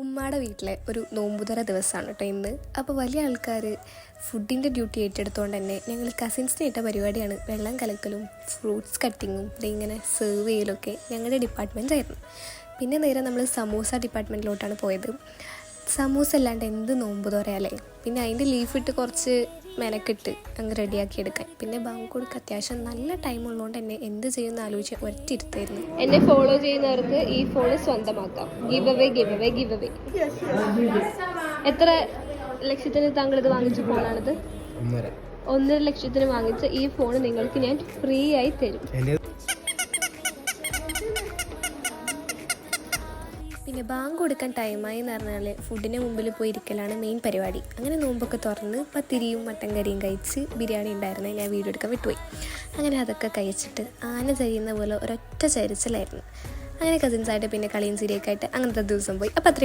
ഉമ്മയുടെ വീട്ടിലെ ഒരു നോമ്പുതറ ദിവസമാണ് കേട്ടോ ഇന്ന്. അപ്പോൾ വലിയ ആൾക്കാർ ഫുഡിൻ്റെ ഡ്യൂട്ടി ഏറ്റെടുത്തുകൊണ്ട് തന്നെ ഞങ്ങൾ കസിൻസിന് ഇട്ട പരിപാടിയാണ് വെള്ളം കലക്കലും ഫ്രൂട്ട്സ് കട്ടിങ്ങും ഇങ്ങനെ സെർവ് ചെയ്യലൊക്കെ ഞങ്ങളുടെ ഡിപ്പാർട്ട്മെൻറ്റ് ആയിരുന്നു. പിന്നെ നേരെ നമ്മൾ സമൂസ ഡിപ്പാർട്ട്മെൻറ്റിലോട്ടാണ് പോയത്. സമൂസ അല്ലാണ്ട് എന്ത് നോമ്പ് തുറയല്ലേ. പിന്നെ അതിൻ്റെ ലീഫിട്ട് കുറച്ച് മെനക്കിട്ട് അങ്ങ് റെഡിയാക്കി എടുക്കാൻ. പിന്നെ ബാങ്ക് കൊടുക്കുക അത്യാവശ്യം നല്ല ടൈം ഉള്ളതുകൊണ്ട് തന്നെ എന്ത് ചെയ്യുമെന്ന് ആലോചിച്ച് ഒറ്റയിരുത്തായിരുന്നു. എന്നെ ഫോളോ ചെയ്യുന്നവർക്ക് ഈ ഫോൺ സ്വന്തമാക്കാം. Give away. എത്ര ലക്ഷത്തിന് താങ്കൾ ഇത് വാങ്ങിച്ച ഫോണാണിത്? 1.5 ലക്ഷത്തിന് വാങ്ങിച്ച ഈ ഫോൺ നിങ്ങൾക്ക് ഞാൻ ഫ്രീ ആയി തരും. പിന്നെ ബാങ്ക് കൊടുക്കാൻ ടൈമായി എന്ന് പറഞ്ഞാൽ ഫുഡിന് മുമ്പിൽ പോയി ഇരിക്കലാണ് മെയിൻ പരിപാടി. അങ്ങനെ നോമ്പൊക്കെ തുറന്ന് പത്തിരിയും മട്ടൻ കറിയും കഴിച്ച് ബിരിയാണി ഉണ്ടായിരുന്നു, ഞാൻ വീഡിയോ എടുക്കാൻ വിട്ടുപോയി. അങ്ങനെ അതൊക്കെ കഴിച്ചിട്ട് ആന ചരിയുന്ന പോലെ ഒരൊറ്റ ചരിച്ചിലായിരുന്നു. അങ്ങനെ കസിൻസായിട്ട് പിന്നെ കളിയും ചിരിയൊക്കെ ആയിട്ട് അങ്ങനത്തെ ദിവസം പോയി. അപ്പോൾ